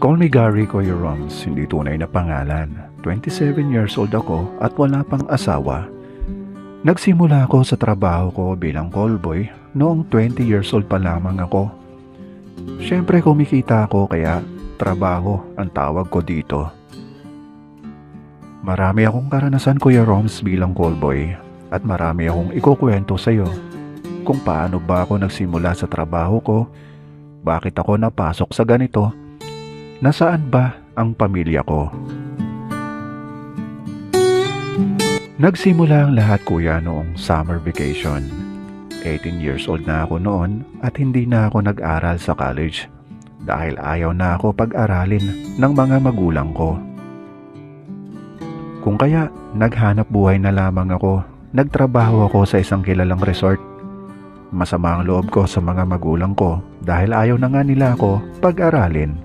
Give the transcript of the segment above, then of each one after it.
Call me Gary Kuya Roms, hindi tunay na pangalan. 27 years old ako at wala pang asawa. Nagsimula ako sa trabaho ko bilang callboy noong 20 years old pa lamang ako. Siyempre kumikita ako kaya trabaho ang tawag ko dito. Marami akong karanasan Kuya Roms bilang callboy at marami akong ikukwento sa iyo kung paano ba ako nagsimula sa trabaho ko, bakit ako napasok sa ganito, nasaan ba ang pamilya ko. Nagsimula ang lahat kuya noong summer vacation. 18 years old na ako noon at hindi na ako nag-aral sa college dahil ayaw na ako pag-aralin ng mga magulang ko. Kung kaya naghanap buhay na lamang ako, nagtrabaho ako sa isang kilalang resort. Masama ang loob ko sa mga magulang ko dahil ayaw na nga nila ako pag-aralin.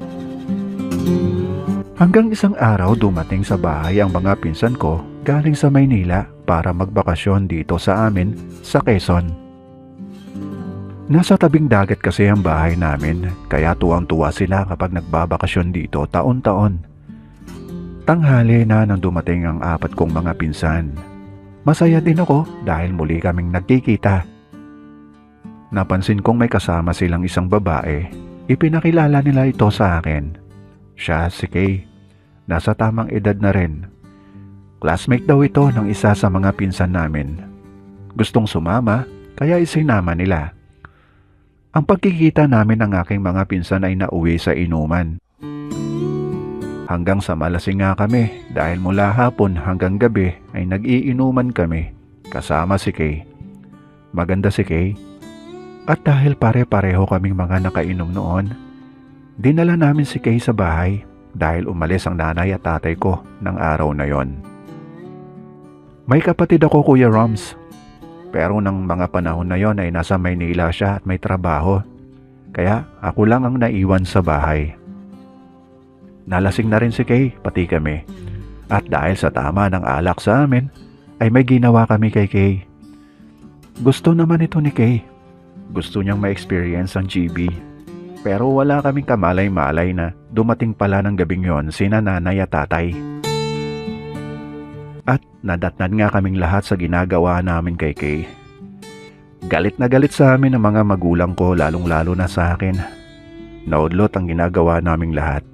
Hanggang isang araw dumating sa bahay ang mga pinsan ko galing sa Maynila para magbakasyon dito sa amin sa Quezon. Nasa tabing dagat kasi ang bahay namin kaya tuwang-tuwa sila kapag nagbabakasyon dito taon-taon. Tanghali na nang dumating ang 4 kong mga pinsan. Masaya din ako dahil muli kaming nagkikita. Napansin kong may kasama silang isang babae. Ipinakilala nila ito sa akin. Siya si Kay. Nasa tamang edad na rin. Classmate daw ito ng isa sa mga pinsan namin. Gustong sumama kaya isinama nila. Ang pagkikita namin ng aking mga pinsan ay nauwi sa inuman. Hanggang sa malasing nga kami dahil mula hapon hanggang gabi ay nag-iinuman kami kasama si Kay. Maganda si Kay. At dahil pare-pareho kaming mga nakainom noon, dinala namin si Kay sa bahay dahil umalis ang nanay at tatay ko ng araw na yon. May kapatid ako Kuya Roms, pero nang mga panahon na yon ay nasa Maynila siya at may trabaho, kaya ako lang ang naiwan sa bahay. Nalasing na rin si Kay, pati kami, at dahil sa tama ng alak sa amin, ay may ginawa kami kay Kay. Gusto naman ito ni Kay. Gusto niyang ma-experience ang GB. Pero wala kaming kamalay-malay na dumating pala ng gabing yon sina nanay at tatay. At nadatnan nga kaming lahat sa ginagawa namin kay Kay. Galit na galit sa amin ang mga magulang ko lalong-lalo na sa akin. Naudlot ang ginagawa naming lahat.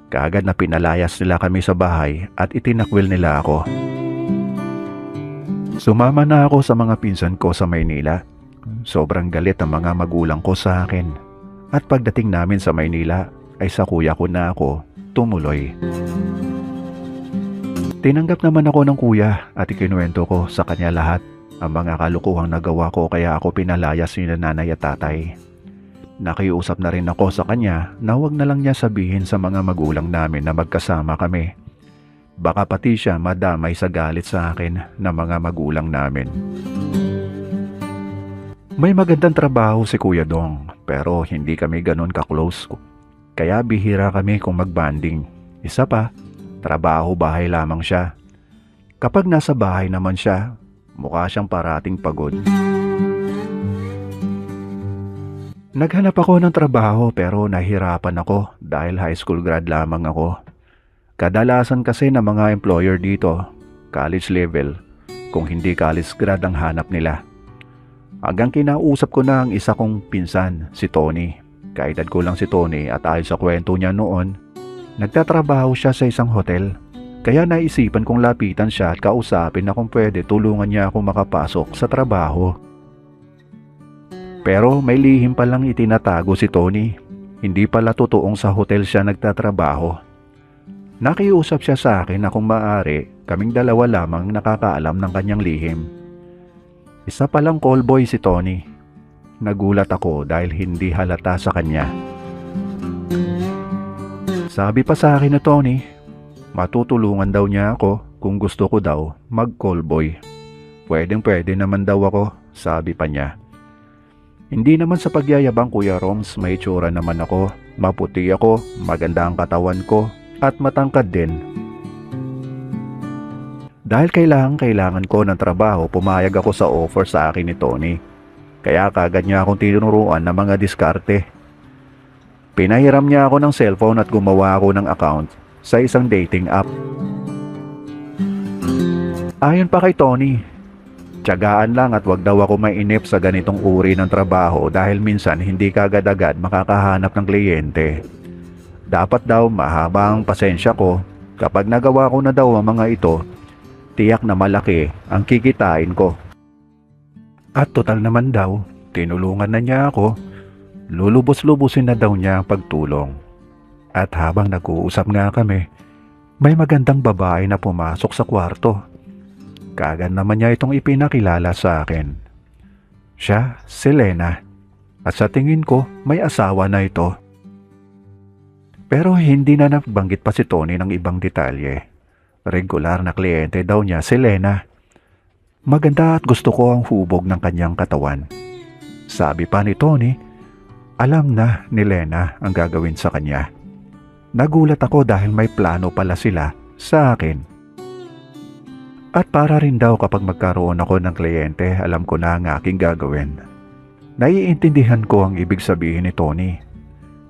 Kaagad na pinalayas nila kami sa bahay at itinakwil nila ako. Sumama na ako sa mga pinsan ko sa Maynila. Sobrang galit ang mga magulang ko sa akin. At pagdating namin sa Maynila ay sa kuya ko na ako tumuloy. Tinanggap naman ako ng kuya at ikinuwento ko sa kanya lahat ang mga kalukuhang nagawa ko kaya ako pinalayas ni nanay at tatay. Nakiusap na rin ako sa kanya na huwag na lang niya sabihin sa mga magulang namin na magkasama kami. Baka pati siya madamay sa galit sa akin ng mga magulang namin. May magandang trabaho si Kuya Dong pero hindi kami ganon ka-close. Kaya bihira kami kung mag-banding. Isa pa, trabaho bahay lamang siya. Kapag nasa bahay naman siya, mukha siyang parating pagod. Naghanap ako ng trabaho pero nahirapan ako dahil high school grad lamang ako. Kadalasan kasi ng mga employer dito, college level, kung hindi college grad ang hanap nila. Hanggang kinausap ko na ang isa kong pinsan, si Tony. Kaedad ko lang si Tony at ayon sa kwento niya noon, nagtatrabaho siya sa isang hotel. Kaya naisipan kong lapitan siya at kausapin na kung pwede tulungan niya ako makapasok sa trabaho. Pero may lihim palang itinatago si Tony. Hindi pala totoong sa hotel siya nagtatrabaho. Nakiusap siya sa akin na kung maaari, kaming dalawa lamang nakakaalam ng kanyang lihim. Isa palang callboy si Tony. Nagulat ako dahil hindi halata sa kanya. Sabi pa sa akin na Tony, matutulungan daw niya ako kung gusto ko daw mag-callboy. Pwedeng-pwede naman daw ako, sabi pa niya. Hindi naman sa pagyayabang Kuya Roms, may itsura naman ako. Maputi ako, maganda ang katawan ko, at matangkad din. Dahil kailangan ko ng trabaho, pumayag ako sa offer sa akin ni Tony. Kaya kagad niya akong tinuruan ng mga diskarte. Pinahiram niya ako ng cellphone at gumawa ako ng account sa isang dating app. Ayon pa kay Tony, tiyagaan lang at wag daw ako mainip sa ganitong uri ng trabaho dahil minsan hindi kagad-agad makakahanap ng kliyente. Dapat daw mahaba ang pasensya ko. Kapag nagawa ko na daw ang mga ito, tiyak na malaki ang kikitain ko. At total naman daw, tinulungan na niya ako. Lulubos-lubusin na daw niya ang pagtulong. At habang nag-uusap nga kami, may magandang babae na pumasok sa kwarto. Kaagad naman niya itong ipinakilala sa akin. Siya, si Lena. At sa tingin ko, may asawa na ito. Pero hindi na nabanggit pa si Tony ng ibang detalye. Regular na kliyente daw niya si Lena. Maganda at gusto ko ang hubog ng kanyang katawan. Sabi pa ni Tony, alam na ni Lena ang gagawin sa kanya. Nagulat ako dahil may plano pala sila sa akin. At para rin daw kapag magkaroon ako ng kliyente, alam ko na ang aking gagawin. Naiintindihan ko ang ibig sabihin ni Tony.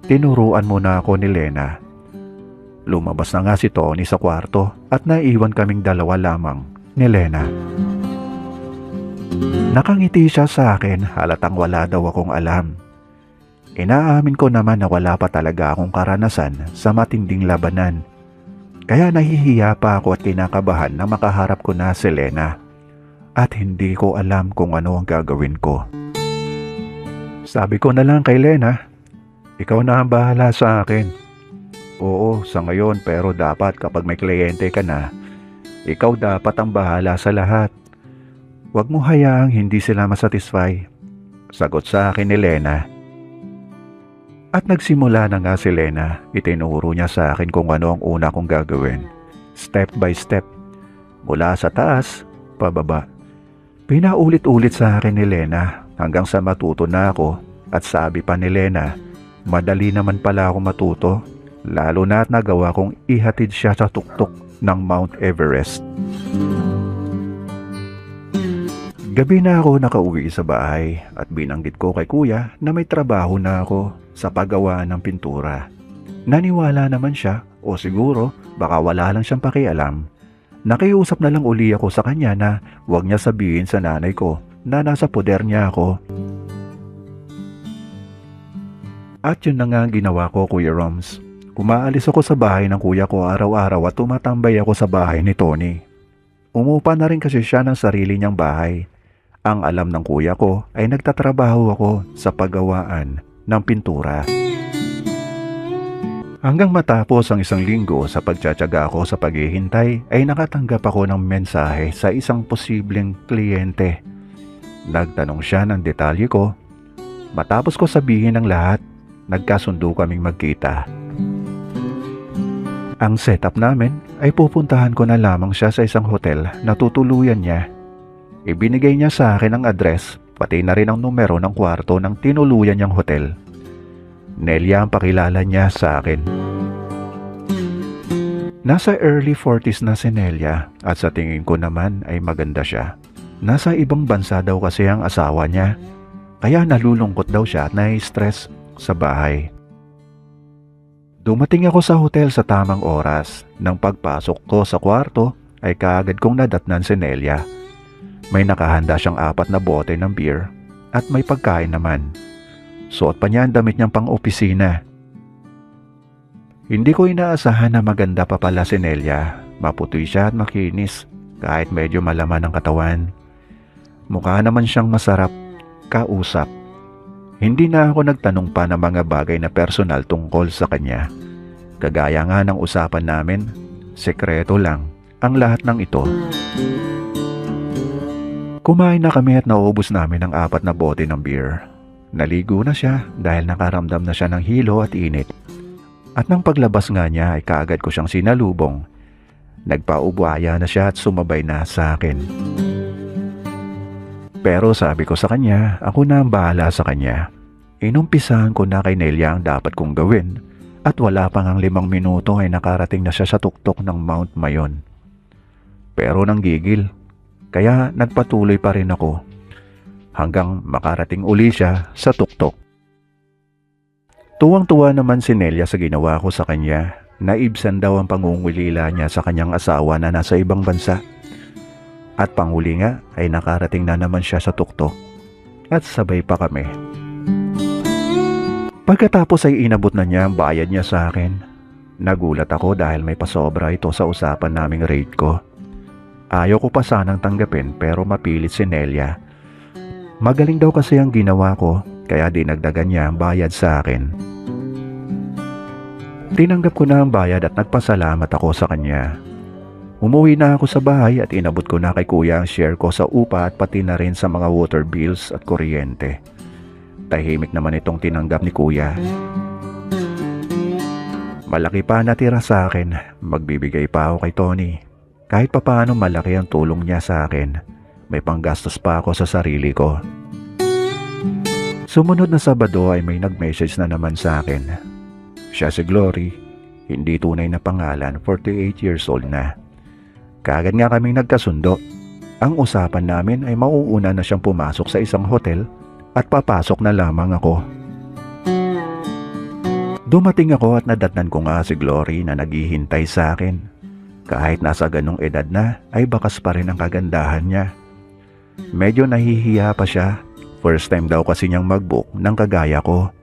Tinuruan muna ako ni Lena. Lumabas na nga si Tony sa kwarto at naiwan kaming dalawa lamang ni Lena. Nakangiti siya sa akin, halatang wala daw akong alam. Inaamin ko naman na wala pa talaga akong karanasan sa matinding labanan. Kaya nahihiya pa ako at kinakabahan na makaharap ko na si Lena. At hindi ko alam kung ano ang gagawin ko. Sabi ko na lang kay Lena, ikaw na ang bahala sa akin. Oo, sa ngayon, pero dapat kapag may kliyente ka na, ikaw dapat ang bahala sa lahat. Huwag mo hayaang hindi sila masatisfy. Sagot sa akin ni Lena. At nagsimula na nga si Lena. Itinuro niya sa akin kung ano ang una kong gagawin. Step by step. Mula sa taas, pababa. Pinaulit-ulit sa akin ni Lena hanggang sa matuto na ako. At sabi pa ni Lena, madali naman pala ako matuto. Lalo na at nagawa kong ihatid siya sa tuktok ng Mount Everest. Gabi na ako nakauwi sa bahay at binanggit ko kay kuya na may trabaho na ako sa paggawa ng pintura. Naniwala naman siya o siguro baka wala lang siyang pakialam. Nakiusap na lang uli ako sa kanya na huwag niya sabihin sa nanay ko na nasa poder niya ako. At yun na nga ang ginawa ko, Kuya Roms. Umaalis ako sa bahay ng kuya ko araw-araw at tumatambay ako sa bahay ni Tony. Umupa na rin kasi siya ng sarili niyang bahay. Ang alam ng kuya ko ay nagtatrabaho ako sa paggawaan ng pintura. Hanggang matapos ang isang linggo sa pagtsatsaga ko sa paghihintay ay nakatanggap ako ng mensahe sa isang posibleng kliyente. Nagtanong siya ng detalye ko. Matapos ko sabihin ang lahat, nagkasundo kaming magkita. Ang setup namin ay pupuntahan ko na lamang siya sa isang hotel na tutuluyan niya. Ibinigay niya sa akin ang address, pati na rin ang numero ng kwarto ng tinuluyan niyang hotel. Nelia ang pakilala niya sa akin. Nasa early 40s na si Nelia at sa tingin ko naman ay maganda siya. Nasa ibang bansa daw kasi ang asawa niya, kaya nalulungkot daw siya at nai-stress sa bahay. Dumating ako sa hotel sa tamang oras. Nang pagpasok ko sa kwarto ay kaagad kong nadatnan si Nelia. May nakahanda siyang 4 na bote ng beer at may pagkain naman. Suot pa niya ang damit niyang pang-opisina. Hindi ko inaasahan na maganda pa pala si Nelia. Maputi siya at makinis kahit medyo malaman ang katawan. Mukha naman siyang masarap kausap. Hindi na ako nagtanong pa ng mga bagay na personal tungkol sa kanya. Kagaya nga ng usapan namin, sekreto lang ang lahat ng ito. Kumain na kami at naubos namin ang 4 na bote ng beer. Naligo na siya dahil nakaramdam na siya ng hilo at init. At nang paglabas nga niya ay kaagad ko siyang sinalubong. Nagpaubaya na siya at sumabay na sa akin. Pero sabi ko sa kanya, ako na ang bahala sa kanya. Inumpisahan ko na kay Nelia ang dapat kong gawin at wala pang ang 5 minuto ay nakarating na siya sa tuktok ng Mount Mayon. Pero nanggigil, kaya nagpatuloy pa rin ako hanggang makarating uli siya sa tuktok. Tuwang-tuwa naman si Nelia sa ginawa ko sa kanya. Naibsan daw ang pangungulila niya sa kanyang asawa na nasa ibang bansa. At panghuli nga ay nakarating na naman siya sa tuktok at sabay pa kami. Pagkatapos ay inabot na niya ang bayad niya sa akin. Nagulat ako dahil may pasobra ito sa usapan naming rate ko. Ayaw ko pa sanang tanggapin pero mapilit si Nelia. Magaling daw kasi ang ginawa ko kaya dinagdagan niya ang bayad sa akin. Tinanggap ko na ang bayad at nagpasalamat ako sa kanya. Umuwi na ako sa bahay at inabot ko na kay kuya ang share ko sa upa at pati na rin sa mga water bills at kuryente. Tahimik naman itong tinanggap ni kuya. Malaki pa natira sa akin, magbibigay pa ako kay Tony. Kahit papaano malaki ang tulong niya sa akin, may panggastos pa ako sa sarili ko. Sumunod na Sabado ay may nag-message na naman sa akin. Siya si Glory, hindi tunay na pangalan, 48 years old na. Kaagad nga kaming nagkasundo. Ang usapan namin ay mauuna na siyang pumasok sa isang hotel at papasok na lamang ako. Dumating ako at nadatnan ko nga si Glory na naghihintay sa akin. Kahit nasa ganong edad na ay bakas pa rin ang kagandahan niya. Medyo nahihiya pa siya. First time daw kasi niyang mag-book ng kagaya ko.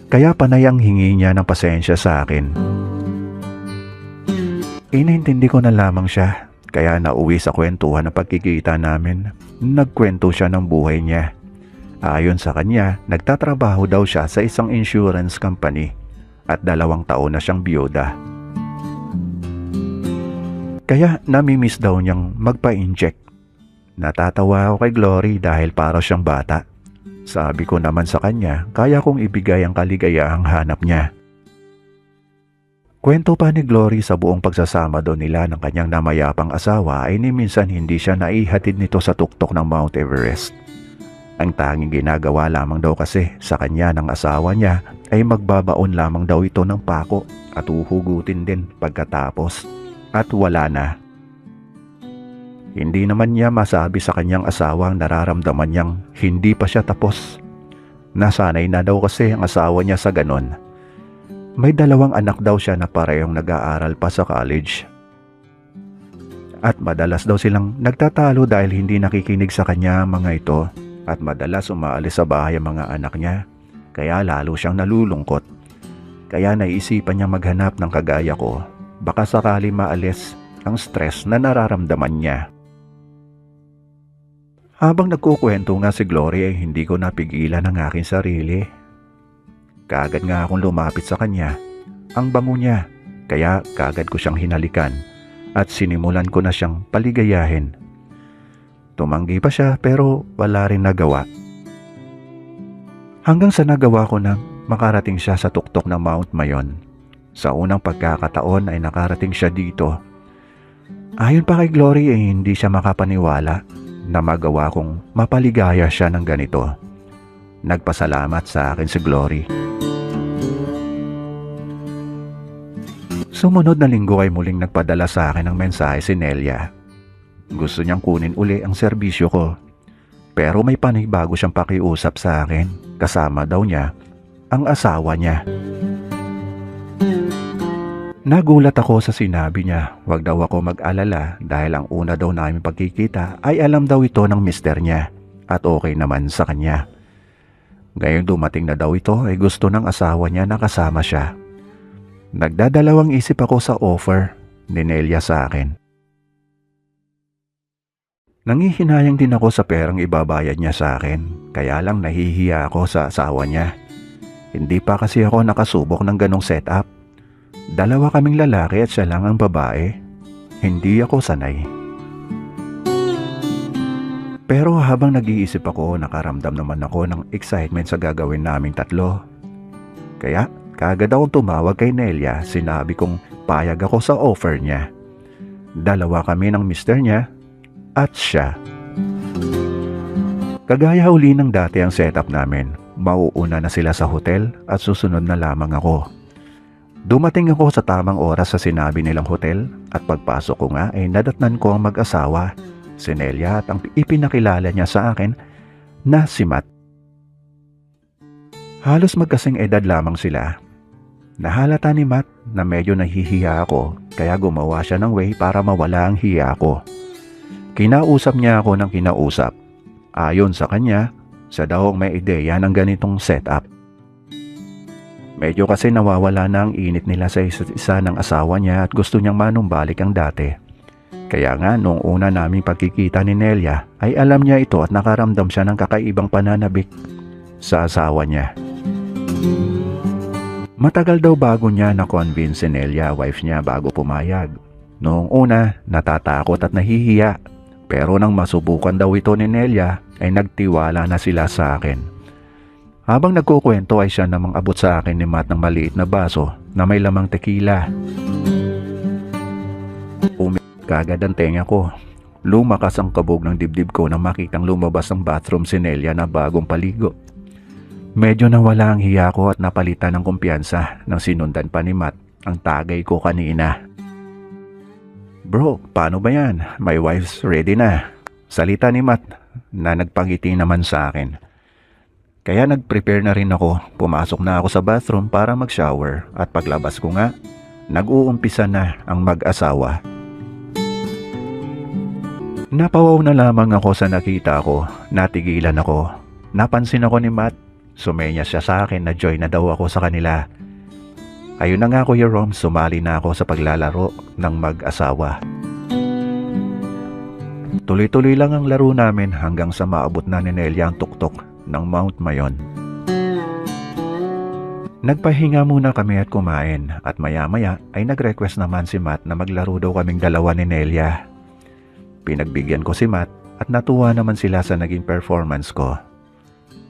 Kaya panay ang hingi niya ng pasensya sa akin. Inintindi ko na lamang siya. Kaya nauwi sa kwentuhan ng pagkikita namin. Nagkwento siya ng buhay niya. Ayon sa kanya, nagtatrabaho daw siya sa isang insurance company at 2 taon na siyang biyuda. Kaya namimiss daw niyang magpa-inject. Natatawa ako kay Glory dahil para siyang bata. Sabi ko naman sa kanya, kaya kong ibigay ang kaligayahang hanap niya. Kwento pa ni Glory sa buong pagsasama daw nila ng kanyang namayapang asawa ay ni minsan hindi siya naihatid nito sa tuktok ng Mount Everest. Ang tanging ginagawa lamang daw kasi sa kanya ng asawa niya ay magbabaon lamang daw ito ng pako at uhugutin din pagkatapos at wala na. Hindi naman niya masabi sa kanyang asawa ang nararamdaman niyang hindi pa siya tapos. Nasanay na daw kasi ang asawa niya sa ganon. May 2 anak daw siya na parehong nag-aaral pa sa college. At madalas daw silang nagtatalo dahil hindi nakikinig sa kanya ang mga ito. At madalas umaalis sa bahay ang mga anak niya. Kaya lalo siyang nalulungkot. Kaya naisipan niya maghanap ng kagaya ko. Baka sakali maalis ang stress na nararamdaman niya. Habang nagkukwento nga si Glory ay hindi ko napigilan ang aking sarili. Kaagad nga akong lumapit sa kanya. Ang bango niya, kaya kaagad ko siyang hinalikan at sinimulan ko na siyang paligayahin. Tumanggi pa siya pero wala rin nagawa. Hanggang sa nagawa ko na makarating siya sa tuktok ng Mount Mayon. Sa unang pagkakataon ay nakarating siya dito. Ayon pa kay Glory ay hindi siya makapaniwala na magawa kong mapaligaya siya ng ganito. Nagpasalamat sa akin si Glory. Sumunod na linggo ay muling nagpadala sa akin ng mensahe si Nelia. Gusto niyang kunin uli ang serbisyo ko. Pero may panibago siyang pakiusap sa akin. Kasama daw niya ang asawa niya. Nagulat ako sa sinabi niya. Wag daw ako mag-alala dahil ang una daw namin pagkikita ay alam daw ito ng mister niya at okay naman sa kanya. Ngayong dumating na daw ito ay gusto ng asawa niya na kasama siya. Nagdadalawang isip ako sa offer ni Nelia sa akin. Nangihinayang din ako sa perang ibabayad niya sa akin, kaya lang nahihiya ako sa asawa niya. Hindi pa kasi ako nakasubok ng ganong setup. 2 kaming lalaki at siya lang ang babae. Hindi ako sanay. Pero habang nag-iisip ako, nakaramdam naman ako ng excitement sa gagawin naming 3. Kaya kaagad akong tumawag kay Nelia, sinabi kong payag ako sa offer niya. 2 kami ng mister niya at siya. Kagaya uli ng dati ang setup namin, mauuna na sila sa hotel at susunod na lamang ako. Dumating ako sa tamang oras sa sinabi nilang hotel at pagpasok ko nga ay nadatnan ko ang mag-asawa, si Nelia at ang ipinakilala niya sa akin na si Matt. Halos magkasing edad lamang sila. Nahalata ni Matt na medyo nahihiya ako kaya gumawa siya ng way para mawala ang hiya ko. Kinausap niya ako ng kinausap. Ayon sa kanya, siya daw ang may ideya ng ganitong setup. Medyo kasi nawawala na ang init nila sa isa't isa ng asawa niya at gusto niyang manumbalik ang dati. Kaya nga noong una naming pagkikita ni Nelia ay alam niya ito at nakaramdam siya ng kakaibang pananabik sa asawa niya. Matagal daw bago niya na-convince si Nelia, wife niya, bago pumayag. Noong una, natatakot at nahihiya. Pero nang masubukan daw ito ni Nelia, ay nagtiwala na sila sa akin. Habang nagkukwento ay siya namang abot sa akin ni Matt ng maliit na baso na may lamang tequila. Umikot kagad ang tenga ko. Lumakas ang kabog ng dibdib ko nang makitang lumabas ng bathroom si Nelia na bagong paligo. Medyo nawala ang hiya ko at napalitan ng kumpiyansa nang sinundan pa ni Matt ang tagay ko kanina. Bro, paano ba yan? My wife's ready na. Salita ni Matt na nagpangiti naman sa akin. Kaya nag-prepare na rin ako. Pumasok na ako sa bathroom para mag-shower at paglabas ko nga, nag-uumpisa na ang mag-asawa. Napawaw na lamang ako sa nakita ko. Natigilan ako. Napansin ako ni Matt. Sumenya siya sa akin na join na daw ako sa kanila. Ayun na nga Kuya Rom, sumali na ako sa paglalaro ng mag-asawa. Tuloy-tuloy lang ang laro namin hanggang sa maabot na ni Nelia ang tuktok ng Mount Mayon. Nagpahinga muna kami at kumain at maya-maya ay nag-request naman si Matt na maglaro daw kaming dalawa ni Nelia. Pinagbigyan ko si Matt at natuwa naman sila sa naging performance ko.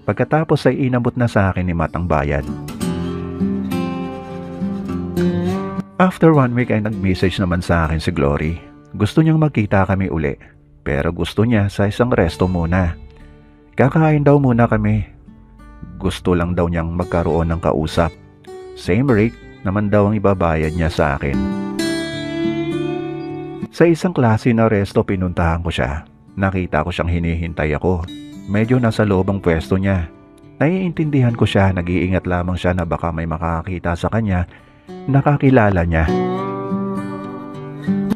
Pagkatapos ay inabot na sa akin ni Matt ang bayad. After 1 week ay nag-message naman sa akin si Glory. Gusto niyang magkita kami uli, pero gusto niya sa isang resto muna. Kakain daw muna kami. Gusto lang daw niyang magkaroon ng kausap. Same rate naman daw ang ibabayad niya sa akin. Sa isang klase na resto pinuntahan ko siya. Nakita ko siyang hinihintay ako. Medyo nasa loob ang pwesto niya. Naiintindihan ko siya, nag-iingat lamang siya na baka may makakita sa kanya, nakakilala niya.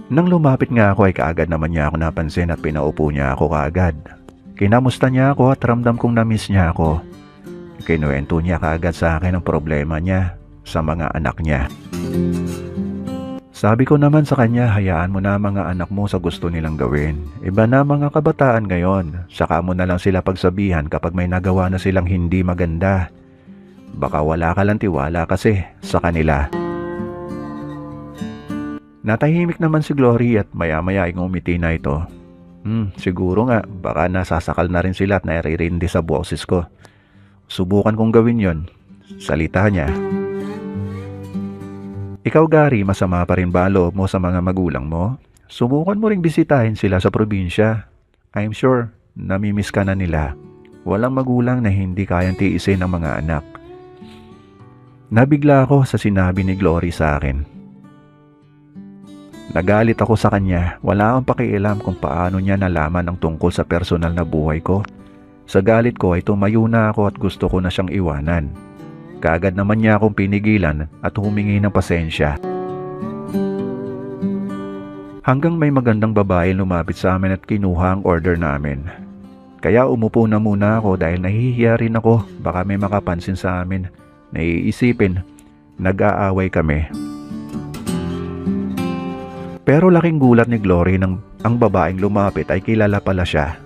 Nang lumapit nga ako ay kaagad naman niya ako napansin at pinaupo niya ako kaagad. Kinamusta niya ako at ramdam kong na-miss niya ako. Kinuwento niya kaagad sa akin ang problema niya sa mga anak niya. Sabi ko naman sa kanya, hayaan mo na mga anak mo sa gusto nilang gawin. Iba na mga kabataan ngayon, saka mo na lang sila pagsabihan kapag may nagawa na silang hindi maganda. Baka wala ka lang tiwala kasi sa kanila. Natahimik naman si Glory at maya-maya ay ngumiti na ito. Siguro nga, baka nasasakal na rin sila at naririndi sa boses ko. Subukan kong gawin yon. Salita niya. Ikaw Gary, masama pa rin ba loob mo sa mga magulang mo? Subukan mo ring bisitahin sila sa probinsya. I'm sure, namimiss ka na nila. Walang magulang na hindi kayang tiisin ng mga anak. Nabigla ako sa sinabi ni Glory sa akin. Nagalit ako sa kanya. Wala akong pakialam kung paano niya nalaman ang tungkol sa personal na buhay ko. Sa galit ko ay tumayo na ako at gusto ko na siyang iwanan. Kaagad naman niya akong pinigilan at humingi ng pasensya. Hanggang may magandang babae lumapit sa amin at kinuha ang order namin. Kaya umupo na muna ako dahil nahihiya rin ako. Baka may makapansin sa amin. Naiisipin, nag-aaway kami. Pero laking gulat ni Glory nang ang babaeng lumapit ay kilala pala siya.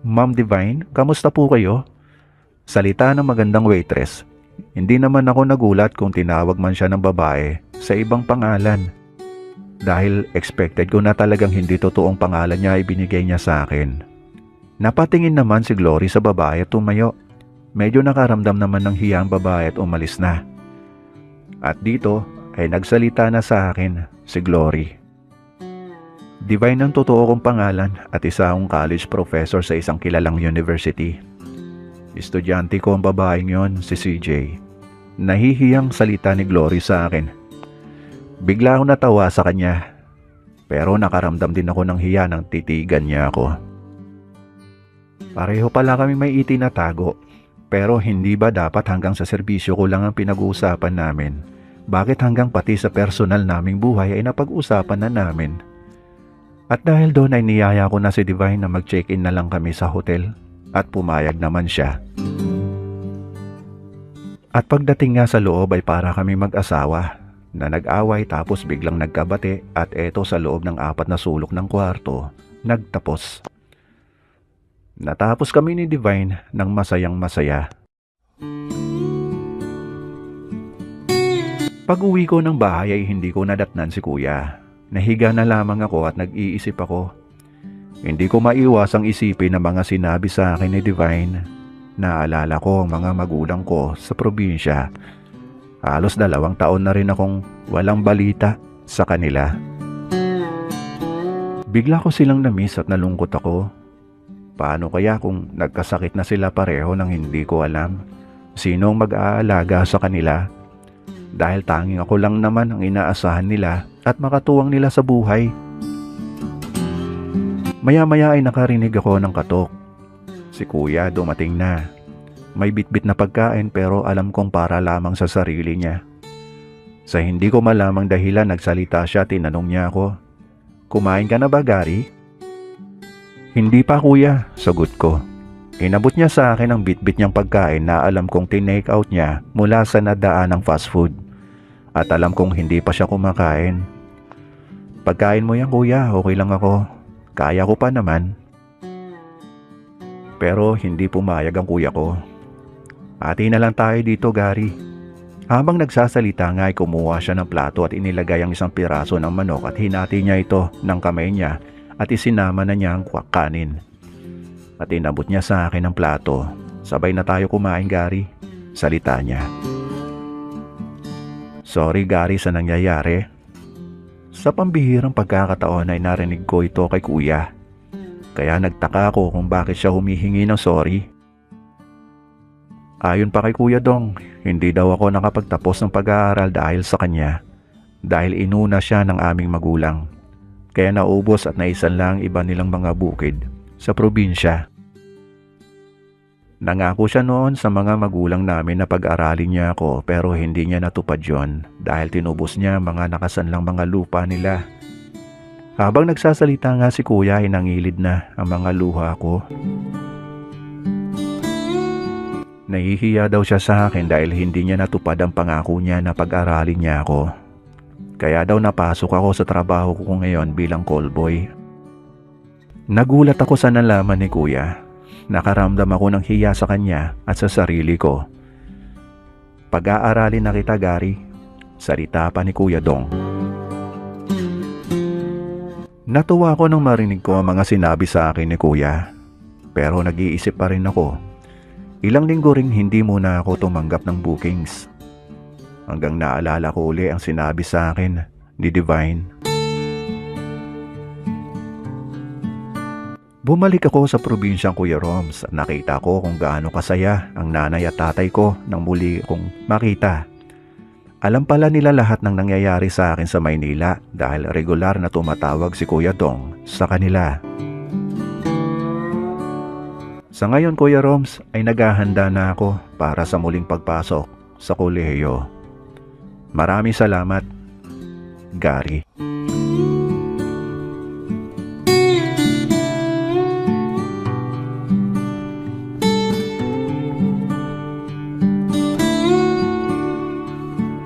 Ma'am Divine, kamusta po kayo? Salita ng magandang waitress. Hindi naman ako nagulat kung tinawag man siya ng babae sa ibang pangalan. Dahil expected ko na talagang hindi totoong pangalan niya ay binigay niya sa akin. Napatingin naman si Glory sa babae at tumayo. Medyo nakaramdam naman ng hiya ang babae at umalis na. At dito ay nagsalita na sa akin si Glory. Divine ang totoo kong pangalan at isa akong college professor sa isang kilalang university. Estudyante ko ang babaeng yon, si CJ. Nahihiyang salita ni Glory sa akin. Bigla akong natawa sa kanya. Pero nakaramdam din ako ng hiya nang titigan niya ako. Pareho pala kami may itinatago. Pero hindi ba dapat hanggang sa serbisyo ko lang ang pinag-uusapan namin? Bakit hanggang pati sa personal naming buhay ay napag-usapan na namin? At dahil doon ay niyaya ko na si Divine na mag-check-in na lang kami sa hotel at pumayag naman siya. At pagdating nga sa loob ay para kami mag-asawa na nag-away tapos biglang nagkabate at eto sa loob ng 4 na sulok ng kwarto, nagtapos. Natapos kami ni Divine ng masayang masaya. Pag-uwi ko ng bahay ay hindi ko nadatnan si kuya. Nahiga na lamang ako at nag-iisip ako. Hindi ko maiwasang isipin ang mga sinabi sa akin ni Divine. Naalala ko ang mga magulang ko sa probinsya. Halos 2 taon na rin akong walang balita sa kanila. Bigla ko silang na-miss at nalungkot ako. Paano kaya kung nagkasakit na sila pareho nang hindi ko alam? Sinong mag-aalaga sa kanila? Dahil tanging ako lang naman ang inaasahan nila at makatuwang nila sa buhay. Maya-maya ay nakarinig ako ng katok. Si kuya dumating na. May bitbit na pagkain pero alam kong para lamang sa sarili niya. Sa hindi ko malamang dahilan nagsalita siya, tinanong niya ako, "Kumain ka na ba, Gary?" "Hindi pa kuya," sagot ko. Inabot niya sa akin ang bitbit niyang pagkain na alam kong tinake out niya mula sa nadaan ng fast food. At alam kong hindi pa siya kumakain. "Pagkain mo yan kuya, okay lang ako. Kaya ko pa naman." Pero hindi pumayag ang kuya ko. "Ati na lang tayo dito, Gary." Habang nagsasalita nga ay kumuha siya ng plato at inilagay ang isang piraso ng manok at hinati niya ito ng kamay niya at isinama na niya ang kanin. At inabot niya sa akin ang plato. "Sabay na tayo kumain, Gary," salita niya. Sorry Gary sa nangyayari. Sa pambihirang pagkakataon ay narinig ko ito kay kuya. Kaya nagtaka ako kung bakit siya humihingi ng sorry. Ayon pa kay Kuya Dong, hindi daw ako nakapagtapos ng pag-aaral dahil sa kanya. Dahil inuna siya ng aming magulang. Kaya naubos at naisan lang iba nilang mga bukid sa probinsya. Nangako siya noon sa mga magulang namin na pag-aralin niya ako pero hindi niya natupad yon dahil tinubos niya mga nakasanlang mga lupa nila. Habang nagsasalita nga si kuya ay nangilid na ang mga luha ko. Nahihiya daw siya sa akin dahil hindi niya natupad ang pangako niya na pag-aralin niya ako. Kaya daw napasok ako sa trabaho ko ngayon bilang callboy. Nagulat ako sa nalaman ni kuya. Nakaramdam ako ng hiya sa kanya at sa sarili ko. "Pag-aaralin na kita, Gary," salita pa ni Kuya Dong. Natuwa ako nang marinig ko ang mga sinabi sa akin ni kuya. Pero nag-iisip pa rin ako. Ilang linggo ring hindi muna ako tumanggap ng bookings. Hanggang naalala ko uli ang sinabi sa akin ni Divine. Bumalik ako sa probinsyang Kuya Roms at nakita ko kung gaano kasaya ang nanay at tatay ko nang muli kong makita. Alam pala nila lahat ng nangyayari sa akin sa Maynila dahil regular na tumatawag si Kuya Dong sa kanila. Sa ngayon Kuya Roms ay naghahanda na ako para sa muling pagpasok sa kolehiyo. Maraming salamat, Gary.